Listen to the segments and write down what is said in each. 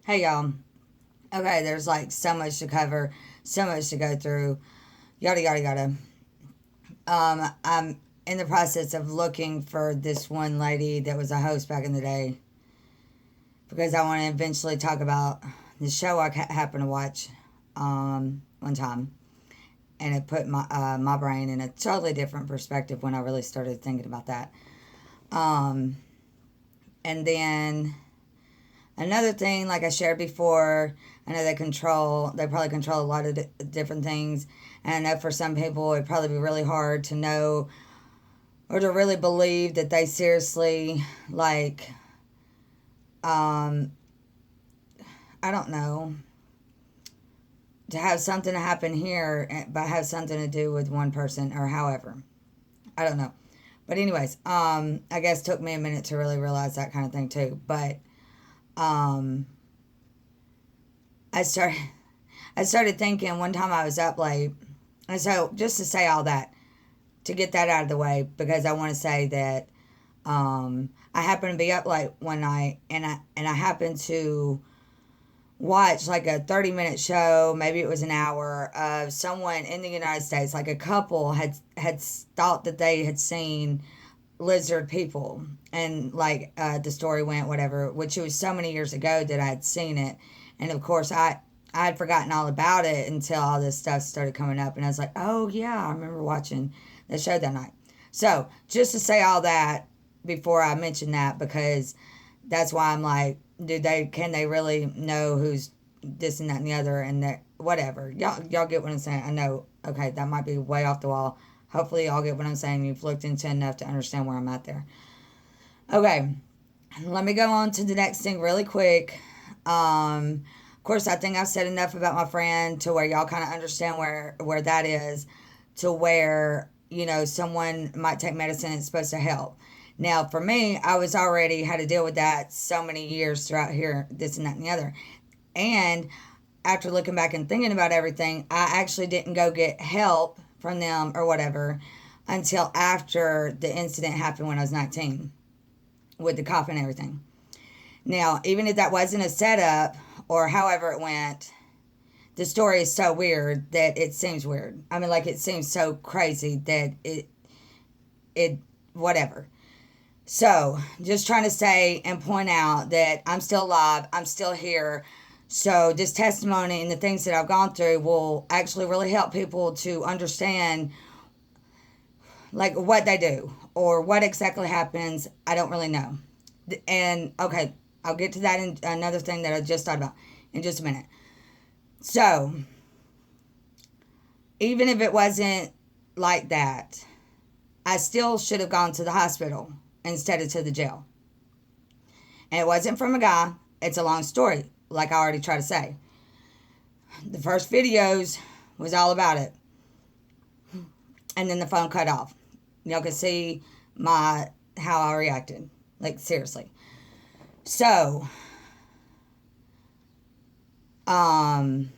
Hey y'all. Okay, there's like so much to cover, so much to go through. Yada yada yada. I'm in the process of looking for this one lady that was a host back in the day because I want to eventually talk about the show I happened to watch one time, and it put my brain in a totally different perspective when I really started thinking about that. Um, and then another thing, like I shared before, I know they probably control a lot of different things. And I know for some people, it'd probably be really hard to know or to really believe that they seriously, like, um, I don't know, to have something happen here, but have something to do with one person or however. I don't know. But, anyways, I guess it took me a minute to really realize that kind of thing too. But, um, I started I started thinking one time I was up late. And so, just to say all that, to get that out of the way, because I want to say that I happened to be up late one night, and I happened to watch like a 30-minute show, maybe it was an hour, of someone in the United States, like a couple had thought that they had seen lizard people, and like the story went whatever, which it was so many years ago that I had seen it, and of course I had forgotten all about it until all this stuff started coming up, and I was like, oh yeah, I remember watching the show that night. So just to say all that before I mention that, because that's why I'm like, do they can they really know who's this and that and the other, and that whatever, y'all get what I'm saying. I know, okay, that might be way off the wall. Hopefully y'all get what I'm saying. You've looked into enough to understand where I'm at there. Okay, let me go on to the next thing really quick. Of course, I think I've said enough about my friend to where y'all kind of understand where that is, to where someone might take medicine and it's supposed to help. Now, for me, I was already had to deal with that so many years throughout here, this and that and the other. And after looking back and thinking about everything, I actually didn't go get help from them or whatever until after the incident happened when I was 19 with the cop and everything. Now, even if that wasn't a setup or however it went, the story is so weird that it seems weird. I mean, like, it seems so crazy that it whatever. So, just trying to say and point out that I'm still alive, I'm still here. So, this testimony and the things that I've gone through will actually really help people to understand, like, what they do or what exactly happens. I don't really know. And, okay, I'll get to that in another thing that I just thought about in just a minute. So, even if it wasn't like that, I still should have gone to the hospital instead of to the jail. And it wasn't from a guy. It's a long story, like I already tried to say. The first videos was all about it. And then the phone cut off. Y'all can see my how I reacted. Like, seriously. So, um,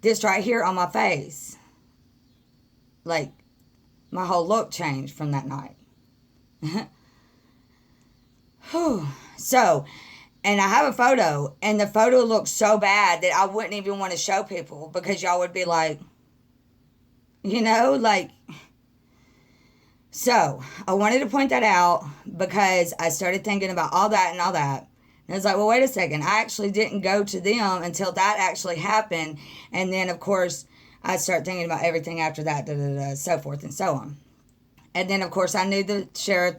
this right here on my face, like, my whole look changed from that night. Whew. So, and I have a photo, and the photo looks so bad that I wouldn't even want to show people because y'all would be like, like. So, I wanted to point that out because I started thinking about all that and all that. And I was like, well, wait a second. I actually didn't go to them until that actually happened. And then, of course, I start thinking about everything after that, so forth and so on. And then, of course, I knew the sheriff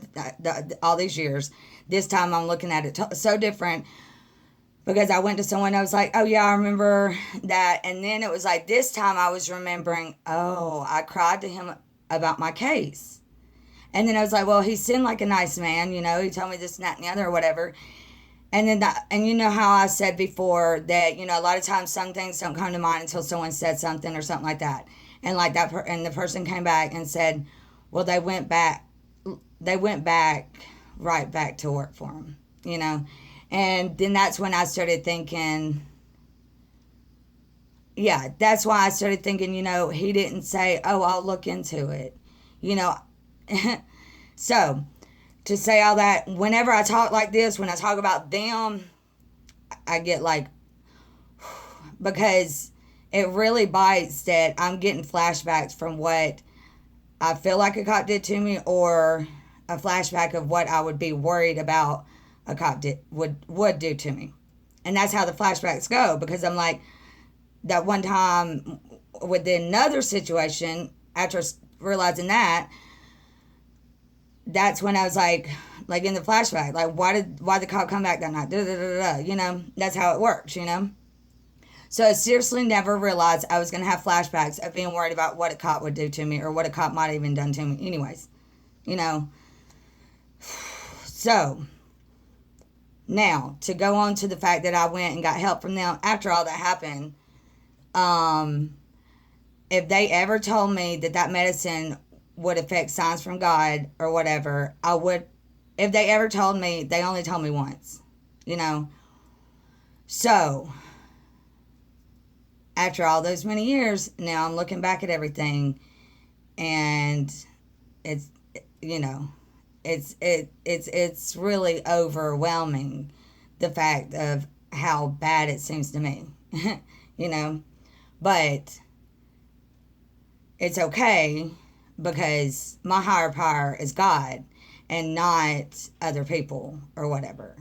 all these years. This time I'm looking at it so different because I went to someone, I was like, oh, yeah, I remember that. And then it was like this time I was remembering, oh, I cried to him about my case. And then I was like, well, he seemed like a nice man, he told me this and that and the other or whatever. And then and you know how I said before that, a lot of times some things don't come to mind until someone said something or something like that. And like that, and the person came back and said, well, they went back, right back to work for him. And then that's when I started thinking, yeah, that's why I started thinking, he didn't say, oh, I'll look into it, you know. So to say all that, whenever I talk like this, when I talk about them, I get like, because it really bites that I'm getting flashbacks from what I feel like a cop did to me, or a flashback of what I would be worried about a cop would do to me. And that's how the flashbacks go, because I'm like, that one time with another situation, after realizing that, that's when I was like in the flashback, like, why the cop come back that night? Da, da, da, da, you know, that's how it works, you know. So I seriously never realized I was going to have flashbacks of being worried about what a cop would do to me, or what a cop might have even done to me anyways, you know. So now to go on to the fact that I went and got help from them after all that happened. If they ever told me that that medicine would affect signs from God or whatever, I would. If they ever told me, they only told me once, you know. So after all those many years, now I'm looking back at everything, and it's, you know, it's really overwhelming, the fact of how bad it seems to me, you know. But it's okay, because my higher power is God and not other people or whatever.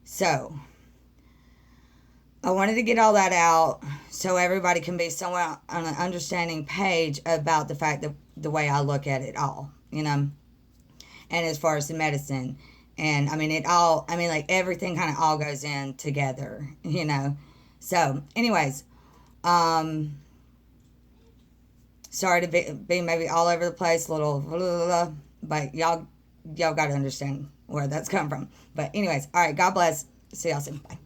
So I wanted to get all that out so everybody can be somewhat on an understanding page about the fact that the way I look at it all, you know. And as far as the medicine, and I mean, like everything kind of all goes in together, you know. So anyways, sorry to be maybe all over the place, a little blah, blah, blah, but y'all got to understand where that's come from. But anyways, all right, God bless. See y'all soon. Bye.